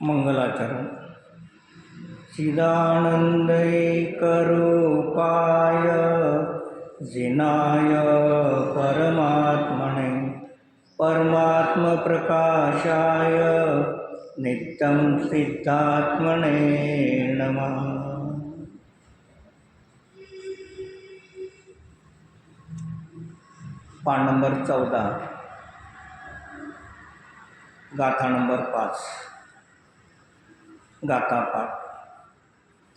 मंगलाचरण. चिदानंदैकरूपाय जिनाय परमात्मने परमात्मप्रकाशाय नित्यं सिद्धात्मने नमः. पान नंबर 14, गाथा नंबर 5. गाथा पाठ.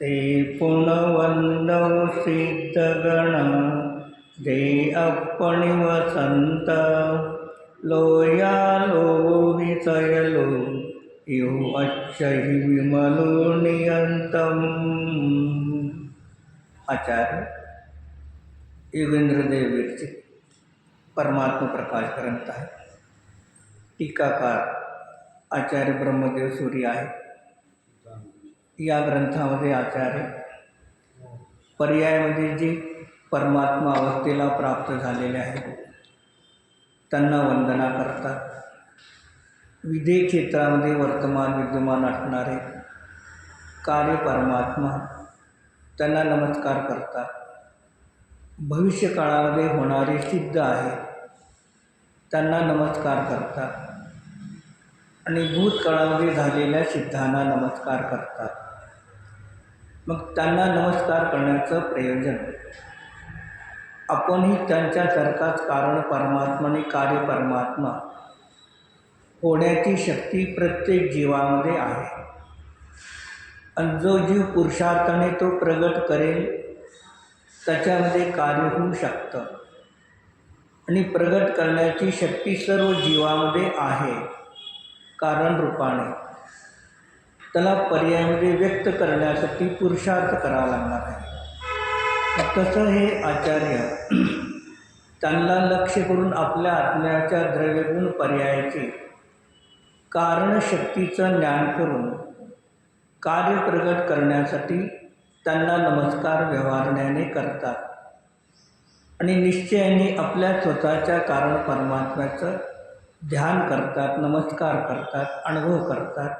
ते पुनवंदव सिद्धगण जे अपणी वसंत लोया लो विचयलो यो अच्छहि विमलो नियंतम. आचार्य योगेंद्रदेव विरचित परमात्म प्रकाश ग्रंथ आहे. टीकाकार आचार्य ब्रह्मदेव सूरी आहे. या ग्रंथामध्ये आचार्य पर्यायामध्ये जे परमात्मा अवस्थेला प्राप्त झालेले आहेत त्यांना वंदना करतात. विधेय क्षेत्रामध्ये वर्तमान विद्यमान असणारे कार्य परमात्मा त्यांना नमस्कार करतात. भविष्यकाळामध्ये होणारे सिद्ध आहे त्यांना नमस्कार करतात आणि भूतकाळामध्ये झालेल्या सिद्धांना नमस्कार करतात. मग त्यांना नमस्कार करण्याचं प्रयोजन आपणही त्यांच्यासारखाच कारण परमात्मा आणि कार्य परमात्मा होण्याची शक्ती प्रत्येक जीवामध्ये आहे आणि जो जीव पुरुषार्थाने तो प्रगट करेल त्याच्यामध्ये कार्य होऊ शकतं आणि प्रगट करण्याची शक्ती सर्व जीवामध्ये आहे कारण रूपाने. त्याला पर्यायामध्ये व्यक्त करण्यासाठी पुरुषार्थ करावा लागणार आहे. तसं हे आचार्य त्यांना लक्ष्य करून आपल्या आत्म्याच्या द्रव्यगुण पर्यायाचे कारणशक्तीचं ज्ञान करून कार्य प्रगट करण्यासाठी त्यांना नमस्कार व्यवहारण्याने करतात आणि निश्चयाने आपल्या स्वतःच्या कारण परमात्म्याचं ध्यान करतात, नमस्कार करतात, अनुभव करतात.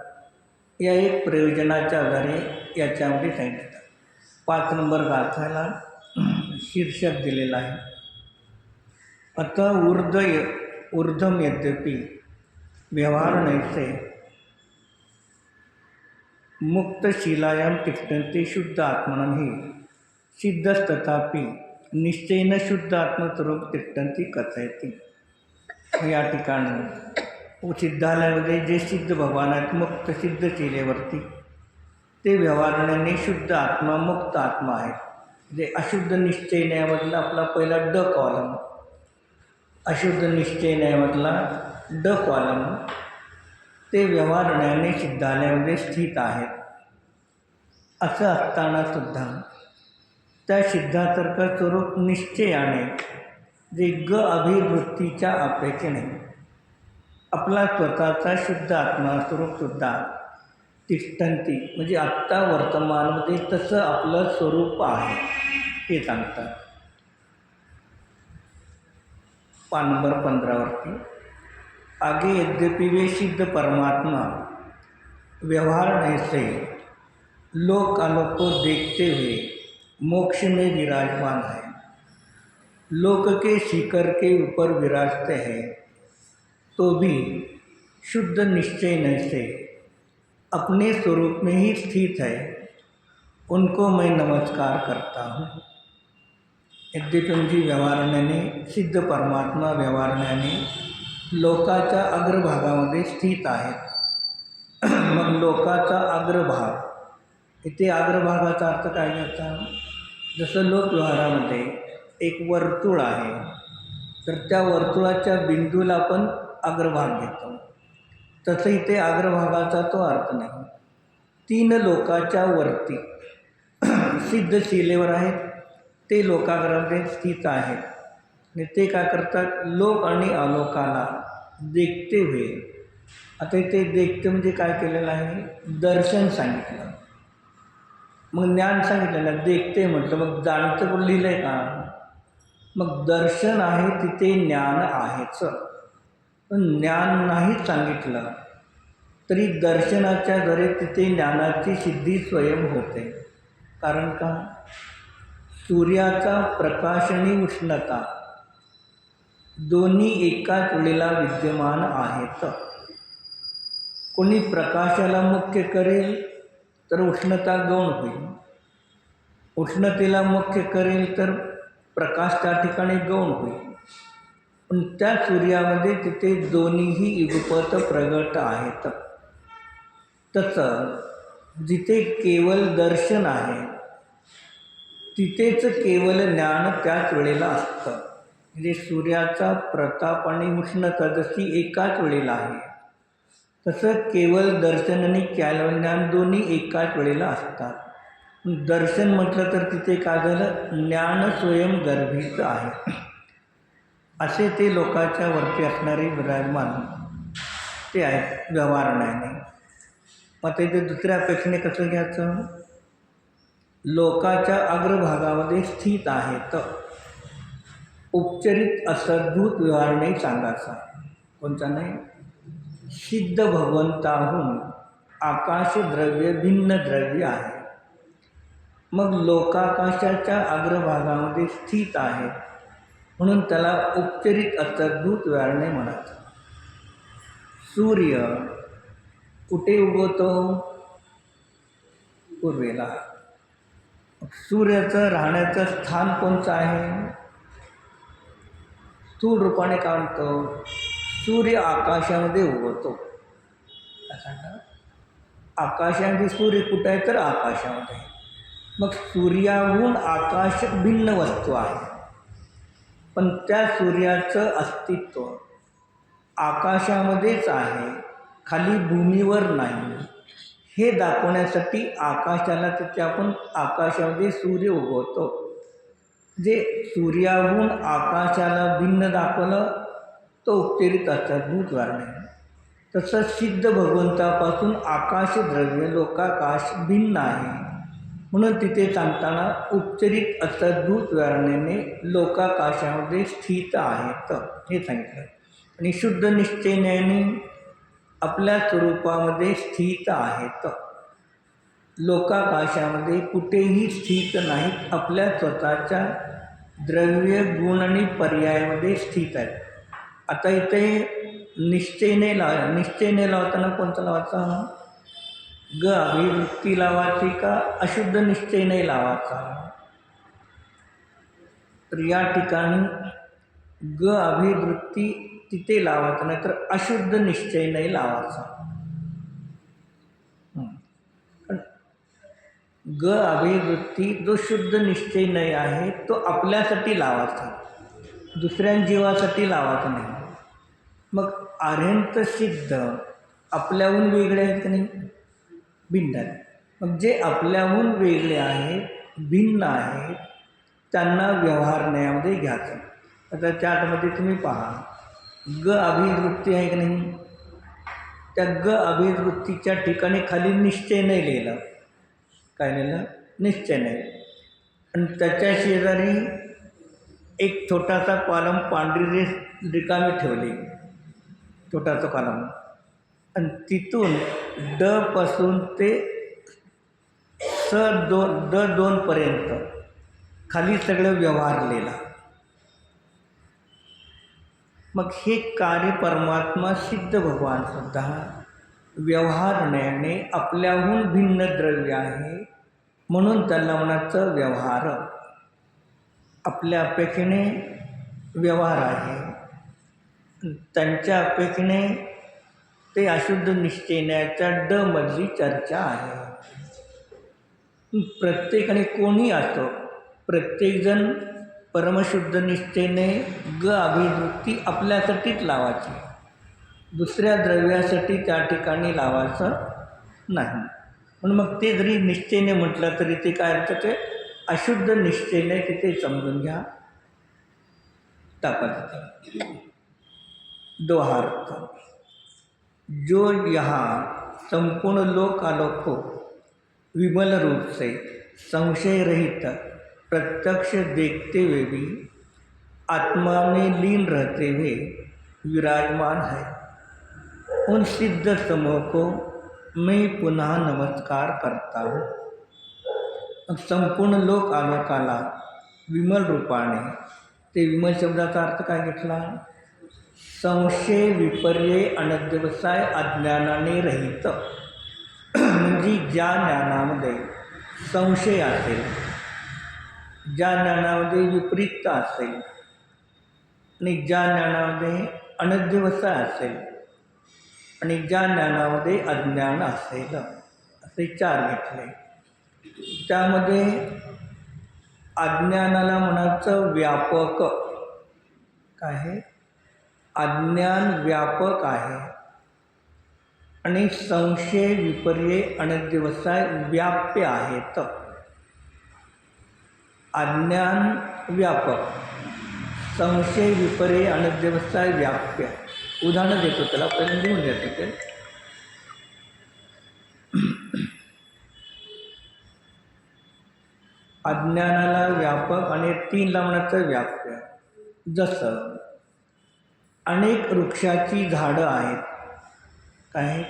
या एक प्रयोजनाच्या आधारे याच्यामध्ये सांगितलं. 5 नंबर गाथाला शीर्षक दिलेलं आहे. अतः ऊर्ध्वम यद्यपि व्यवहार नैसे मुक्तशीलायां तिष्ठन्ति शुद्ध आत्मनं हि सिद्धस्तथापि निश्चयेन शुद्ध आत्मस्वरूप तिष्ठन्ति कथयति. या ठिकाणी सिद्धालयामध्ये जे सिद्ध भगवान आहेत मुक्त सिद्ध शिलेवरती ते व्यवहारण्याने शुद्ध आत्मा मुक्त आत्मा आहे. जे अशुद्ध निश्चय न्यायामधला आपला पहिला ड कॉलम, अशुद्ध निश्चय न्यायामधला ड कॉलम ते व्यवहारण्याने सिद्धालयामध्ये स्थित आहेत. असं असताना सुद्धा त्या सिद्धासारखं स्वरूप निश्चयाने जे ग अभिवृत्तीच्या अपेक्षेने आपला स्वतःचा शुद्ध आत्मस्वरूपसुद्धा तिष्ठन्ति म्हणजे आत्ता वर्तमानामध्ये तसं आपलं स्वरूप आहे हे सांगतात. पान नंबर 15 वरती. आगे यद्यपि वे सिद्ध परमात्मा व्यवहार ऐसे लोक आलोक को देखते हुए मोक्ष में विराजमान है, लोक के शिखर के ऊपर विराजते हैं, तो भी शुद्ध निश्चय से अपने स्वरूप में ही स्थित है, उनको मैं नमस्कार करता हूँ. यद्यपि म्हणजे व्यवहारण्याने सिद्ध परमात्मा व्यवहारण्याने लोकाच्या अग्रभागामध्ये स्थित आहेत. मग लोकाचा अग्रभाग इथे अग्रभागाचा अर्थ काय घ्यायचा? जसं लोकव्यवहारामध्ये एक वर्तुळ आहे तर त्या वर्तुळाच्या बिंदूला आपण अग्रभाग घेतो. तसं इथे अग्रभागाचा तो अर्थ नाही. 3 लोकाच्या वरती सिद्ध शिलेवर आहेत ते लोकाग्रामध्ये स्थित आहेत आणि ते काय करतात? लोक आणि अलोकाला देखते हुए. आता इथे देखते म्हणजे काय केलेलं आहे? दर्शन सांगितलं. मग ज्ञान सांगितलं ना. देखते म्हटलं मग जाणतं पण लिहिलं आहे का? मग दर्शन आहे तिथे ज्ञान आहेच. पण ज्ञान नाही सांगितलं तरी दर्शनाच्या द्वारे तिथे ज्ञानाची सिद्धी स्वयं होते. कारण का? सूर्याचा प्रकाश आणि उष्णता दोन्ही एकाच वेळेला विद्यमान आहेत. कोणी प्रकाशाला मुख्य करेल तर उष्णता गौण होईल, उष्णतेला मुख्य करेल तर प्रकाश त्या ठिकाणी गौण होईल. पण त्या सूर्यामध्ये तिथे दोन्हीही युगपत प्रगट आहेत. तसं जिथे केवळ दर्शन आहे तिथेच केवळ ज्ञान त्याच वेळेला असतं. म्हणजे सूर्याचा प्रताप आणि उष्णता जशी एकाच वेळेला आहे तसं केवळ दर्शन आणि केवळ ज्ञान दोन्ही एकाच वेळेला असतात. दर्शन म्हटलं तर तिथे काय झालं? ज्ञान स्वयंगर्भित आहे. असे ते लोकांच्या वरती असणारे विराजमान ते आहेत व्यवहारण्याने. मग ते दुसऱ्या अपेक्षेने कसं घ्यायचं? लोकाच्या अग्रभागामध्ये स्थित आहेत. उपचरित असद्भूत व्यवहारणे सांगायचा. कोणता नाही? सिद्ध भगवंताहून आकाश द्रव्य भिन्न द्रव्य आहे. मग लोकाकाशाच्या अग्रभागामध्ये स्थित आहे म्हणून त्याला उपचरित असद्भूत व्यवहारणे म्हणायचं. सूर्य कुठे उगवतो? पूर्वेला. सूर्याचं राहण्याचं स्थान कोणतं आहे? स्थूल रूपाने काय म्हणतो? सूर्य आकाशामध्ये उगवतो. आकाशामध्ये सूर्य कुठं आहे? तर आकाशामध्ये. मग सूर्याहून आकाश भिन्न वस्तू आहे, पण त्या सूर्याचं अस्तित्व आकाशामध्येच आहे, खाली भूमीवर नाही. हे दाखवण्यासाठी आकाशाला तिथे आपण आकाशामध्ये सूर्य उगवतो. जे सूर्याहून आकाशाला भिन्न दाखवलं तो उपचरित असद्भूत वर्णन. तसं सिद्ध भगवंतापासून आकाश द्रव्य लोकाकाश भिन्न आहे म्हणून तिथे सांगताना उपचरित असद्भूत वर्णने लोकाकाशामध्ये स्थित आहेत हे सांगितलं. आणि शुद्ध निश्चयाने आपल्या स्वरूपामध्ये स्थित आहेत. लोकाकाशामध्ये कुठेही स्थित नाहीत, आपल्या स्वतःच्या द्रव्य गुण आणि पर्यायामध्ये स्थित आहेत. आता इथे निश्चयने लावताना कोणता लावायचा? ग अभिवृत्ती लावायची का अशुद्ध निश्चयने लावायचा? तर या ठिकाणी ग अभिवृत्ती तिथे लावायचा, नाही तर अशुद्ध निश्चय नाही लावायचा. ग अभिवृत्ती जो शुद्ध निश्चय नाही आहे तो आपल्यासाठी लावायचा, दुसऱ्या जीवासाठी लावायचा नाही. मग आर्यंत सिद्ध आपल्याहून वेगळे आहेत की नाही? भिन्न आहेत. मग जे आपल्याहून वेगळे आहेत, भिन्न आहेत, त्यांना व्यवहारण्यामध्ये घ्यायचं. आता चार्टमध्ये तुम्ही पहा, ग अभिवृत्ती आहे की नाही? त्या ग अभिवृत्तीच्या ठिकाणी खाली निश्चय नाही लिहिलं. काय लिहिलं? निश्चय नाही. आणि त्याच्या शेजारी एक छोटासा कॉलम पांढरी रिकामी ठेवली, छोटासा कॉलम. आणि तिथून ड पासून ते द 2 पर्यंत खाली सगळं व्यवहार लिहिला. मग हे कार्य परमात्मा सिद्ध भगवान सुद्धा व्यवहारण्याने आपल्याहून भिन्न द्रव्य आहे म्हणून त्याला म्हणायचं व्यवहार. आपल्या अपेक्षेने व्यवहार आहे, त्यांच्या अपेक्षेने ते अशुद्ध निश्चयण्याच्या ड मधली चर्चा आहे. प्रत्येकाने कोणी असो, प्रत्येकजण परमशुद्ध निश्चयने ग अभिवृत्ती आपल्यासाठीच लावायची, दुसऱ्या द्रव्यासाठी त्या ठिकाणी लावायचं नाही. म्हणून मग ते जरी निश्चयने म्हटलं तरी ते काय अर्थ? ते अशुद्ध निश्चयने तिथे समजून घ्या. टाकायचं दोहार्थ. जो यहाँ संपूर्ण लोक आलोको विमल रूप से संशय रहित प्रत्यक्ष देखते हुए भी आत्मा में लीन रहते हुए विराजमान है, उन सिद्ध समूह को मैं पुन्हा नमस्कार करता हूँ. संपूर्ण लोक आलोकाला विमल रूपाने, ते विमल शब्दाचा अर्थ काय घेतला? संशय विपर्य अनध्यवसाय अज्ञानाने रहित. म्हणजे ज्या ज्ञानामध्ये संशय असेल, ज्या ज्ञानामध्ये विपरीतता असेल आणि ज्या ज्ञानामध्ये अनध्यवसाय असेल आणि ज्या ज्ञानामध्ये अज्ञान असेल, असे चार घेतले. त्यामध्ये अज्ञानाला म्हणायचं व्यापक काय आहे? अज्ञान व्यापक आहे आणि संशय विपर्य अनध्यवसाय व्याप्य आहेत. अज्ञान व्यापक, संशय विपर्य अनध्यवसाय व्याप्य. उदाहरण देतो त्याला, पहिल्यांदा लिहून घ्या तिथे. अज्ञानाला व्यापक आणि तीन लावण्याचं व्याप्य. जसं अनेक वृक्षाची झाडं आहेत, काय?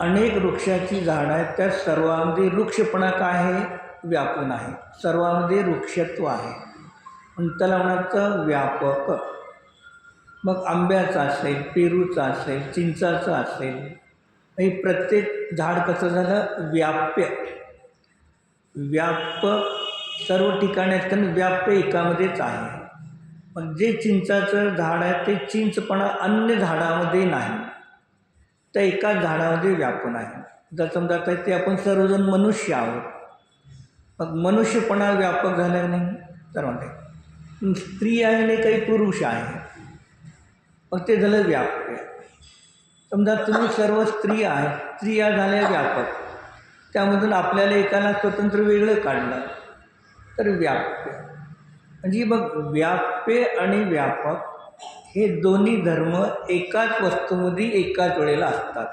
अनेक वृक्षाची झाडं आहेत, त्या सर्वांमध्ये वृक्षपणा काय आहे? व्यापून आहे. सर्वांमध्ये वृक्षत्व आहे, पण त्याला म्हणायचं व्यापक. मग आंब्याचं असेल, पेरूचं असेल, चिंचाचं असेल, हे प्रत्येक झाड कसं झालं? व्याप्य. व्यापक सर्व ठिकाणी असताना व्याप्य एकामध्येच आहे. पण जे चिंचाचं झाड आहे ते चिंचपणा अन्य झाडामध्ये नाही, त्या एकाच झाडामध्ये व्यापून आहे. जर समजा ते आपण सर्वजण मनुष्य आहोत, मग मनुष्यपणा व्यापक झाला नाही. तर म्हणते स्त्री आहे आणि काही पुरुष आहे, मग ते झालं व्याप्य. समजा तुम्ही सर्व स्त्री आहेत, स्त्रिया झाल्या व्यापक, त्यामधून आपल्याला एकाला स्वतंत्र वेगळं काढलं तर व्याप्य. म्हणजे मग व्याप्य आणि व्यापक हे दोन्ही धर्म एकाच वस्तूमध्ये एकाच वेळेला असतात.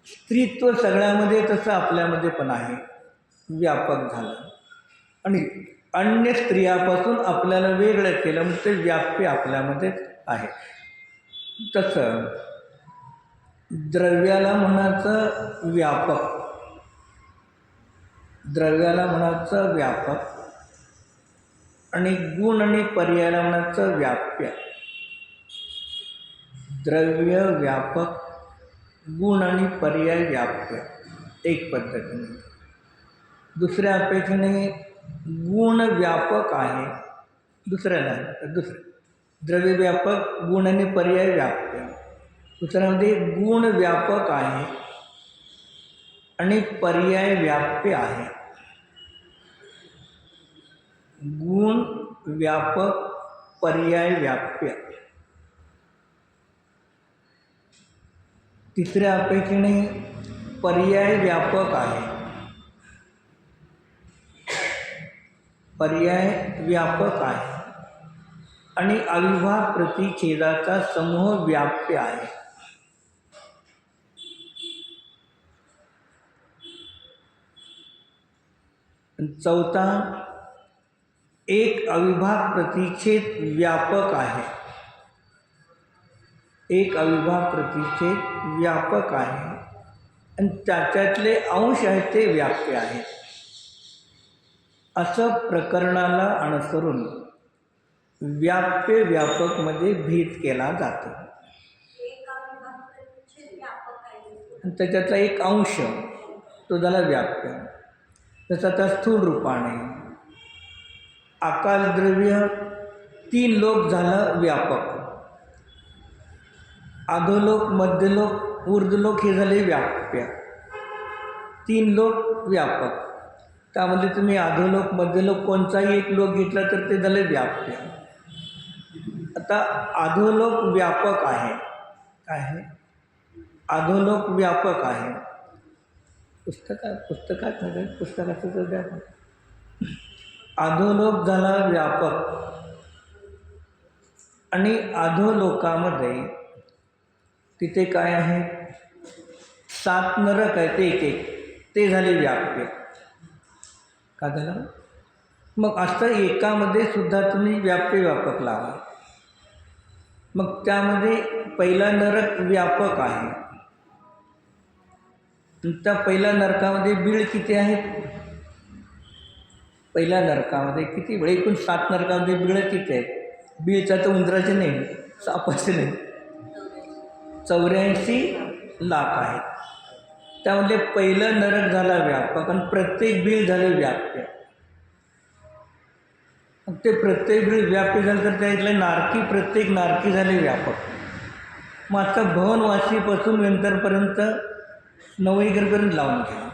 स्त्रीत्व सगळ्यामध्ये तसं आपल्यामध्ये पण आहे, व्यापक झालं. आणि अन्य स्त्रियापासून आपल्याला वेगळं केलं मग ते व्याप्य आपल्यामध्येच आहे. तसं द्रव्याला म्हणायचं व्यापक, द्रव्याला म्हणायचं व्यापक, आणि गुण आणि पर्यायाला म्हणायचं व्याप्य. द्रव्य व्यापक, गुण आणि पर्याय व्याप्य एक पद्धतीने. दुसऱ्या अपेक्षेने गुण व्यापक आहे, दुसऱ्याला द्रव्य व्यापक, गुण आणि पर्याय व्याप्य. दुसऱ्यामध्ये गुण व्यापक आहे आणि पर्याय व्याप्य आहे. गुण व्यापक, पर्याय व्याप्य. तिसऱ्या अपेक्षेने पर्याय व्यापक आहे, पर्याय व्यापक आहे आणि अविभाग प्रतिच्छेदाचा समूह व्याप्य आहे. चौथा, एक अविभाग प्रतिच्छेद व्यापक आहे, एक अविभाग प्रतिच्छेद व्यापक आहे आणि त्याच्यातले अंश आहेत ते व्याप्य आहेत. असं प्रकरणाला अनुसरून व्याप्य व्यापकमध्ये भेद केला जातो. आणि त्याच्यातला एक अंश तो झाला व्याप्य. तसं आता स्थूल रूपाने आकाशद्रव्य तीन लोक झालं व्यापक, अधोलोक, मध्यलोक, ऊर्ध्वलोक हे झाले व्याप्य. तीन लोक व्यापक, त्यामध्ये तुम्ही अधोलोक मध्यलोक कोणताही एक लोक घेतला तर ते झाले व्याप्य. आता अधोलोक व्यापक आहे, काय आहे? अधोलोक व्यापक आहे. पुस्तकाचं तर द्या. अधोलोक झाला व्यापक आणि अधोलोकामध्ये तिथे काय आहे? 7 नरक आहे, ते एक एक ते झाले व्याप्य. का झालं? मग असं एकामध्ये सुद्धा तुम्ही व्याप्य व्यापक लावा. मग त्यामध्ये पहिला नरक व्यापक आहे. त्या पहिल्या नरकामध्ये बीळ किती आहेत? पहिल्या नरकामध्ये किती बीळ? एकूण 7 नरकामध्ये बीळ किती आहेत? बीळचा तर उंदराचे नाही, सापाचे नाही, 84 लाख आहेत. त्यामध्ये पहिलं नरक झालं व्यापक आणि प्रत्येक बीळ झालं व्याप्य. मग ते प्रत्येक बीळ व्याप्य झालं तर त्यातले नारकी, प्रत्येक नारकी झाले व्यापक. मग आता भवनवासीपासून वेंतरपर्यंत नवईगरपर्यंत लावून गेला.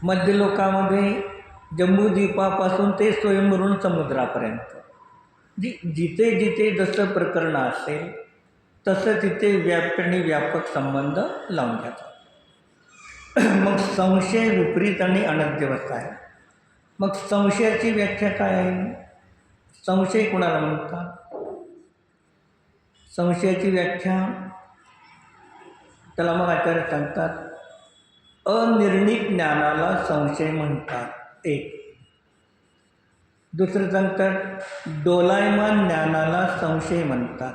मध्य लोकामध्ये जम्बूद्वीपापासून ते स्वयंवरून समुद्रापर्यंत जिथे जिथे जसं प्रकरण असेल तसं तिथे व्याप्य आणि व्यापक संबंध लावून घ्यायचा. मग संशय, विपरीत आणि अनध्यवसाय. मग संशयाची व्याख्या काय आहे? संशय कोणाला म्हणतात? संशयाची व्याख्या त्याला मग आचार्य सांगतात, अनिर्णित ज्ञानाला संशय म्हणतात. एक. दुसरं सांगतात, डोलायमान ज्ञानाला संशय म्हणतात.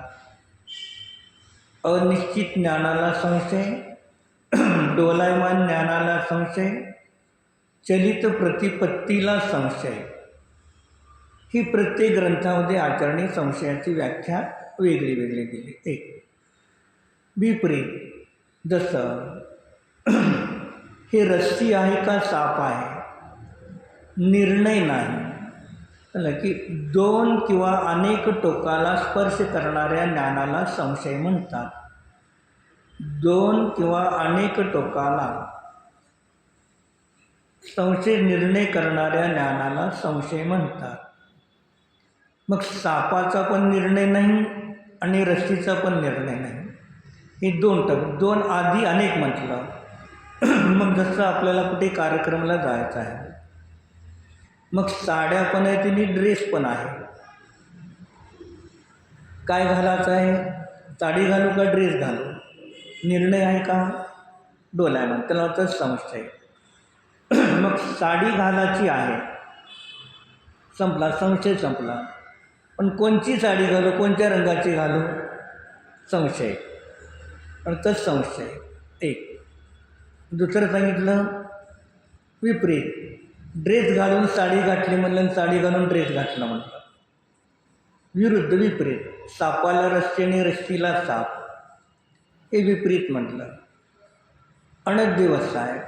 अनिश्चित ज्ञानाला संशय, डोलायमान ज्ञानाला संशय, चलित प्रतिपत्तीला संशय. ही प्रत्येक ग्रंथामध्ये आचार्यांनी संशयाची व्याख्या वेगळी वेगळी दिली. एक. विपरीत. जसं हे रस्सी आहे का साप आहे? निर्णय नाही. की 2 किंवा अनेक टोकाला स्पर्श करणाऱ्या ज्ञानाला संशय म्हणतात. 2 किंवा अनेक टोकाला संशय निर्णय करणाऱ्या ज्ञानाला संशय म्हणतात. मग सापाचा पण निर्णय नाही आणि रस्सीचा पण निर्णय नाही. हे 2 आधी अनेक म्हटलं. मग जसं आपल्याला कुठे कार्यक्रमाला जायचं आहे, मग साड्या पण आहेत आणि ड्रेस पण आहे. काय घालायचं आहे? साडी घालू का ड्रेस घालू? निर्णय आहे का? डोलायमान. त्याला होतं संशय. मग साडी घालायची आहे, संपला संशय, संपला. पण कोणची साडी घालू, कोणत्या रंगाची घालू? संशय. अर्थात संशय. एक. दुसरं सांगितलं विपरीत. ड्रेस घालून साडी घातली म्हणलं आणि साडी घालून ड्रेस घातला म्हणलं. विरुद्ध, विपरीत. सापाला रस्सी आणि रस्सीला साप, हे विपरीत म्हटलं. अनध्यवसाय.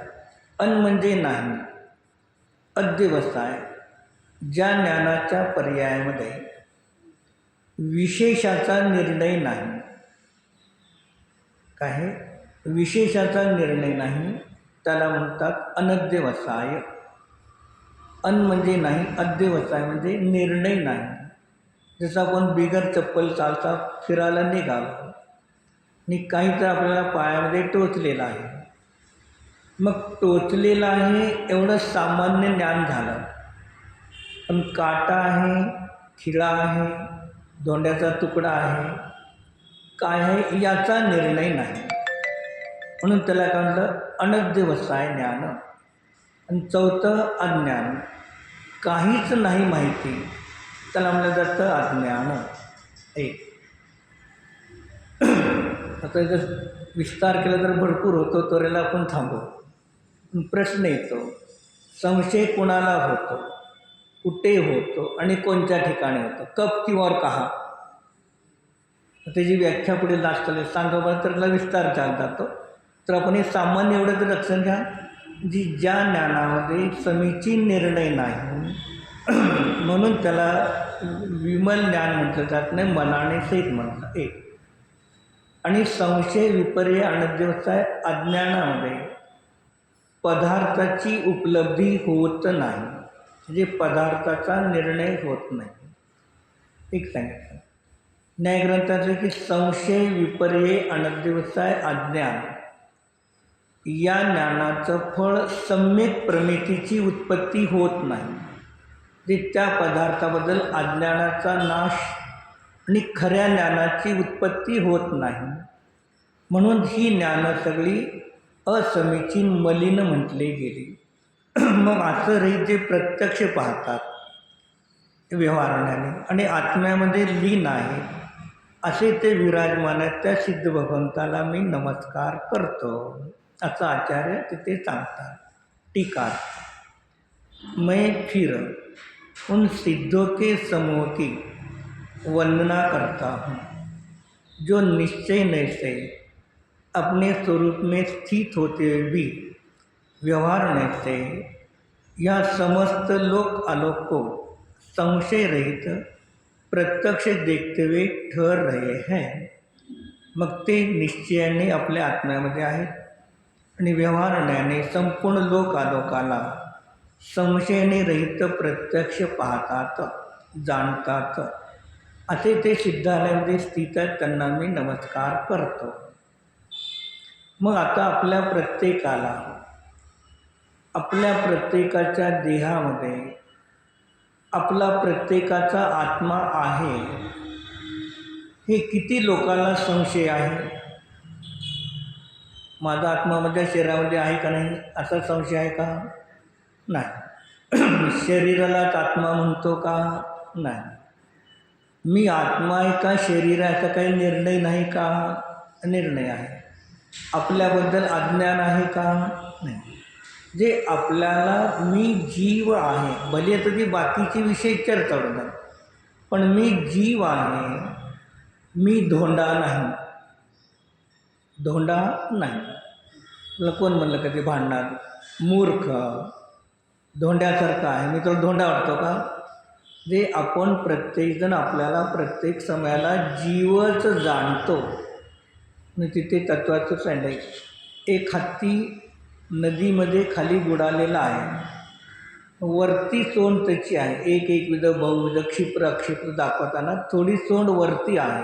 अन म्हणजे नाही, अध्यवसाय. ज्या ज्ञानाच्या पर्यायामध्ये विशेषाचा निर्णय नाही. काय? विशेषाचा निर्णय नाही, त्याला म्हणतात अनध्यवसाय. अन म्हणजे नाही, अध्यवसाय म्हणजे निर्णय नाही. जसं आपण बिगर चप्पल चालता फिरायला निघालो आणि काही तर आपल्याला पायामध्ये टोचलेलं आहे. मग टोचलेलं आहे एवढं सामान्य ज्ञान झालं, पण काटा आहे, खिळा आहे, धोंड्याचा तुकडा आहे, काय आहे याचा निर्णय नाही. म्हणून त्याला काय म्हणलं? अनध्यवसाय ज्ञान. आणि चौथं अज्ञान. काहीच नाही माहिती, त्याला म्हणलं जातं अज्ञान. एक. आता जर विस्तार केला तर भरपूर होतो, तोऱ्याला आपण थांबू. प्रश्न येतो, संशय कोणाला होतो, कुठे होतो आणि कोणत्या ठिकाणी होतो? कब किंवा कहा? त्याची व्याख्या पुढे लास्टला सांगा तर त्याला विस्तार चालत जातो. तर आपण हे सामान्य एवढं तर लक्षात घ्या, ज्या ज्ञानामध्ये समीचीन निर्णय नाही म्हणून त्याला विमल ज्ञान म्हटलं जात नाही, मनाने सहित म्हटलं. एक. आणि संशय, विपर्य, अनध्यवसाय अज्ञानामध्ये पदार्थाची उपलब्धी होत नाही, म्हणजे पदार्थाचा निर्णय होत नाही. एक सांगितलं न्यायग्रंथाचं की संशय, विपर्य, अनध्यवसाय, अज्ञान या ज्ञानाचं फळ सम्यक प्रमितीची उत्पत्ती होत नाही. जे त्या पदार्थाबद्दल अज्ञानाचा नाश आणि खऱ्या ज्ञानाची उत्पत्ती होत नाही. म्हणून ही ज्ञानं सगळी असमीचीन, मलिन म्हटली गेली. मग असं रहित जे प्रत्यक्ष पाहतात व्यवहाराने आणि आत्म्यामध्ये लीन आहे, असे ते विराजमान आहेत, त्या सिद्ध भगवंताला मी नमस्कार करतो, असं आचार्य तिथे सांगतात टीकार्थ। मैं फिर उन सिद्धों के समूह की वंदना करता हूँ जो निश्चय नैसे अपने स्वरूप में स्थित होते हुए भी व्यवहार नैसे यह समस्त लोक आलोक को संशय रहित प्रत्यक्ष देखते हुए ठहर रहे हैं। मग ते निश्चयाने आपल्या आत्म्यामध्ये आहेत आणि व्यवहाराने संपूर्ण लोक आलोकाला संशयाने रहित प्रत्यक्ष पाहतात, जाणतात, असे ते सिद्धालयामध्ये स्थित आहेत, त्यांना मी नमस्कार करतो। मग आता आपल्या प्रत्येकाला आपल्या प्रत्येकाच्या देहामध्ये आपला प्रत्येकाचा आत्मा आहे हे किती लोकांना संशय आहे? माझा आत्मा माझ्या शरीरामध्ये आहे का नाही असा संशय आहे का? नाही। शरीरालाच आत्मा म्हणतो का? नाही। मी आत्मा आहे का शरीर आहे असा काही निर्णय नाही का? निर्णय आहे। आपल्याबद्दल अज्ञान आहे का? नाही। जे आपल्याला मी जीव आहे, भले तरी बाकीचे विषय चर्चा होतात, पण मी जीव आहे, मी धोंडा नाही, धोंडा नाही। तुला कोण म्हणलं कधी भांडणार? मूर्ख, धोंड्यासारखा आहे, मी तुला धोंडा वाटतो का? जे आपण प्रत्येकजण आपल्याला प्रत्येक समयाला जीवच जाणतो। मी तिथे तत्वाचं सांगाय, एक हत्ती नदीमध्ये खाली बुडालेला आहे, वरती सोंड त्याची आहे, एक एक विध बहुविध क्षिप्र अक्षिप्र दाखवताना थोडी सोंड वरती आहे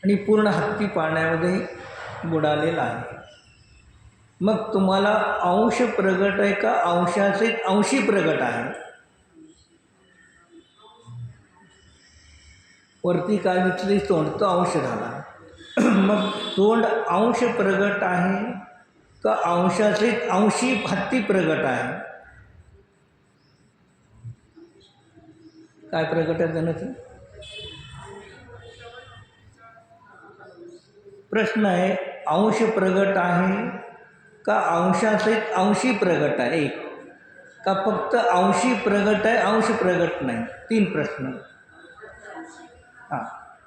आणि पूर्ण हत्ती पाण्यामध्ये बुडालेला आहे। मग तुम्हाला अंश प्रगट आहे का अंशाचे अंशी प्रगट आहे? वरती काय दिसली? सोंड, तो अंश झाला। मग सोंड अंश प्रगट आहे का अंशाचे अंशी हत्ती प्रगट आहे? काय प्रगट आहे जणाचं? प्रश्न आहे, अंश प्रगट आहे का अंशाचे अंशी प्रगट आहे? एक का फक्त अंशी प्रगट आहे, अंश प्रगट नाही? तीन प्रश्न। हां,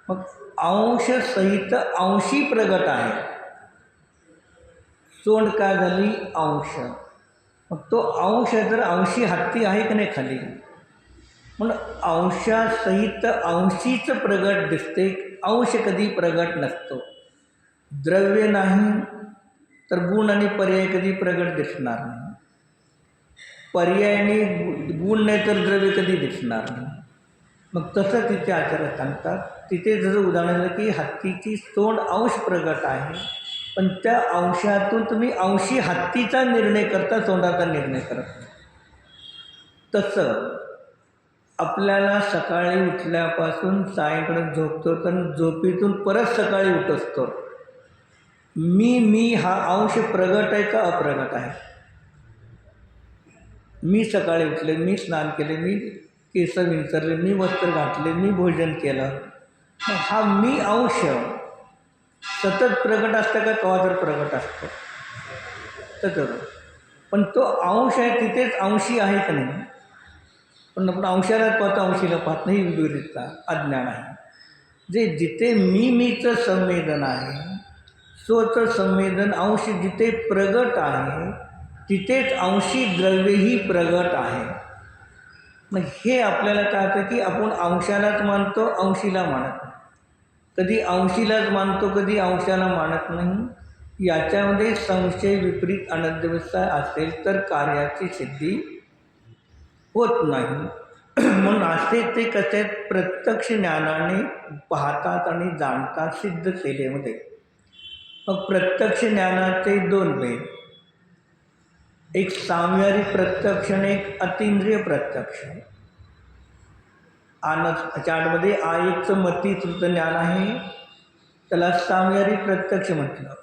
मग अंश सहित अंशी प्रगट आहे, सोंड काय झाली? अंश। मग तो अंश जर अंशी हत्ती आहे की नाही खाली, म्हणून अंशासहित अंशीच प्रगट दिसते, अंश कधी प्रगट नसतो। द्रव्य नाही तर गुण आणि पर्याय कधी प्रगट दिसणार नाही, पर्यायाने गुण नाही तर द्रव्य कधी दिसणार नाही। मग तसं तिथे आचार्य सांगतात, तिथे जसं उदाहरण दिलं की हत्तीची सोंड अंश प्रगट आहे, पण त्या अंशातून तुम्ही अंशी हत्तीचा निर्णय करता, सोंडाचा निर्णय करत नाही। तसं आपल्याला सकाळी उठल्यापासून सायंकाळी झोपतो, तर झोपेतून परत सकाळी उठतो, मी हा अंश प्रगट आहे का अप्रगट आहे? मी सकाळी उठले, मी स्नान केले, मी केस विंचरले, मी वस्त्र घातले, मी भोजन केलं, मग हा मी अंश सतत प्रगट असतं का केव्हा तर प्रगट असतो? सतत। पण तो अंश आहे तिथेच अंशी आहे का नाही? पण आपण अंशालाच पाहतो, अंशीला पाहत नाही, विपरीतता अज्ञान आहे। जे जिथे मीचं संवेदन आहे, स्वचं संवेदन अंश जिथे प्रगट आहे तिथेच अंशी द्रव्यही प्रगट आहे। मग हे आपल्याला काय होतं की आपण अंशालाच मानतो, अंशीला मानत नाही, कधी अंशीलाच मानतो, कधी अंशाला मानत नाही। याच्यामध्ये संशय विपरीत अनध्यवस्था असेल तर कार्याची सिद्धी होत नाही। म्हणून असे ते कसे प्रत्यक्ष ज्ञानाने पाहतात आणि जाणतात सिद्ध सेवेमध्ये। मग प्रत्यक्ष ज्ञानाचे दोन भेद, एक सामव्यारी प्रत्यक्ष आणि एक अतींद्रिय प्रत्यक्ष। चार्टमध्ये आयचं मती श्रुत ज्ञान आहे, त्याला सामव्यारी प्रत्यक्ष म्हटलं,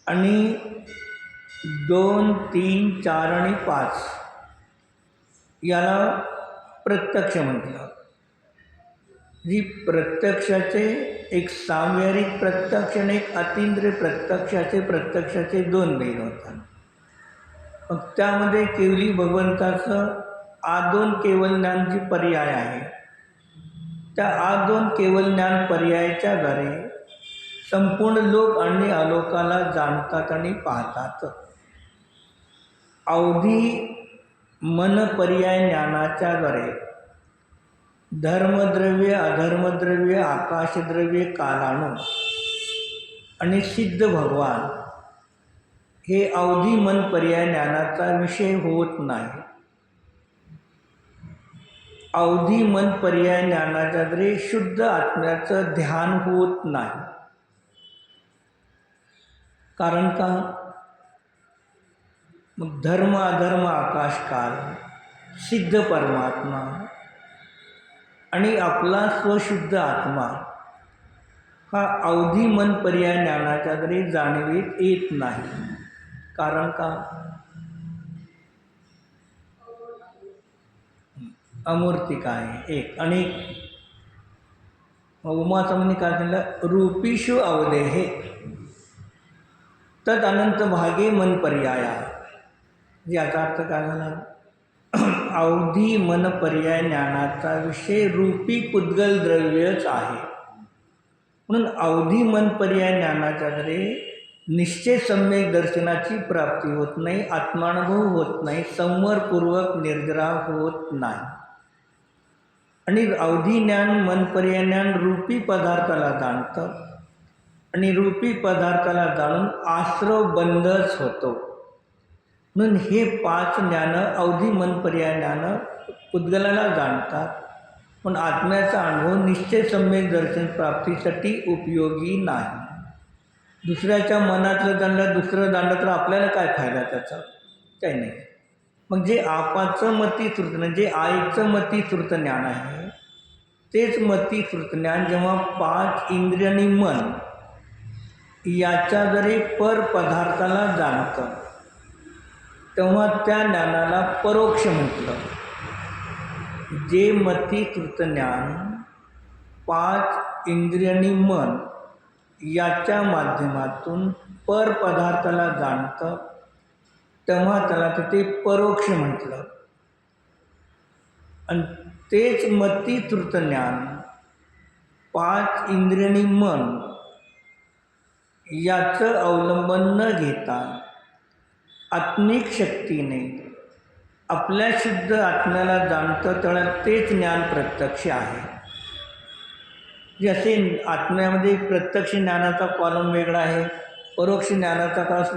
आणि 2, 3, 4 आणि 5 याला प्रत्यक्ष म्हटलं। जी प्रत्यक्षाचे एक सामव्यावहारिक प्रत्यक्ष आणि एक अतिंद्रिय प्रत्यक्षाचे दोन भेद होतात. मग त्यामध्ये केवली भगवंताचं आदोन केवल ज्ञान जी पर्याय आहे, त्या आदोन केवल ज्ञान पर्यायाच्या द्वारे संपूर्ण लोक आणि अलोकाला जाणतात आणि पाहतात. अवधी मन पर्याय ज्ञानाच्या द्वारे धर्मद्रव्य, अधर्मद्रव्य, आकाशद्रव्य, कालाणू आणि सिद्ध भगवान हे अवधी मन पर्याय ज्ञानाचा विषय होत नाही. अवधी मन पर्याय ज्ञानाच्या द्वारे शुद्ध आत्म्याचं ध्यान होत नाही. कारण का? मग धर्म, अधर्म, आकाश, काल, सिद्ध परमात्मा आणि आपला स्वशुद्ध आत्मा हा अवधी मन पर्याय ज्ञानाच्या द्वारे जाणवीत येत नाही. कारण का? अमूर्तिक आहे एक. आणि उमासमनी काय सांगितलं? रूपीषु अवधेहे तद अनंत भागे मन पर्याया. याचा अर्थ काय झाला? अवधी मन पर्याय ज्ञानाचा विषय रूपी पुद्गल द्रव्यच आहे. म्हणून अवधी मन पर्याय ज्ञानाच्या द्वारे निश्चय सम्यक दर्शनाची प्राप्ती होत नाही, आत्मानुभव होत नाही, संवरपूर्वक निर्जरा होत नाही. आणि अवधी ज्ञान मन पर्याय ज्ञान रूपी पदार्थाला जाणतं आणि रूपी पदार्थाला जाणून आश्रव बंधच होतो. म्हणून हे 5 ज्ञान अवधी मन पर्याय ज्ञान पुद्गलाला जाणतात, पण आत्म्याचा अनुभव निश्चय सम्यक दर्शन प्राप्तीसाठी उपयोगी नाही. दुसऱ्याच्या मनातलं जाणलं, दुसरं जाणलं तर आपल्याला काय फायदा त्याचा? काही नाही. मग जे आपाचं मती श्रुत, जे आईचं मती श्रुत ज्ञान आहे, तेच मती श्रुत ज्ञान जेव्हा 5 इंद्रिय आणि मन याच्याद्वारे पर पदार्थाला जाणतं, तेव्हा त्या ज्ञानाला परोक्ष म्हटलं. जे मती श्रुत ज्ञान 5 इंद्रिय आणि मन याच्या माध्यमातून पर पदार्थाला जाणतं, तेव्हा त्याला तिथे परोक्ष म्हटलं. आणि तेच मती श्रुत ज्ञान 5 इंद्रिय आणि मन याचं अवलंबन न घेता आत्मिक शक्तीने आपल्या शुद्ध आत्म्याला जाणतं, त्याला तेच ज्ञान प्रत्यक्ष आहे. जसे आत्म्यामध्ये प्रत्यक्ष ज्ञानाचा कॉलम वेगळा आहे, परोक्ष ज्ञानाचा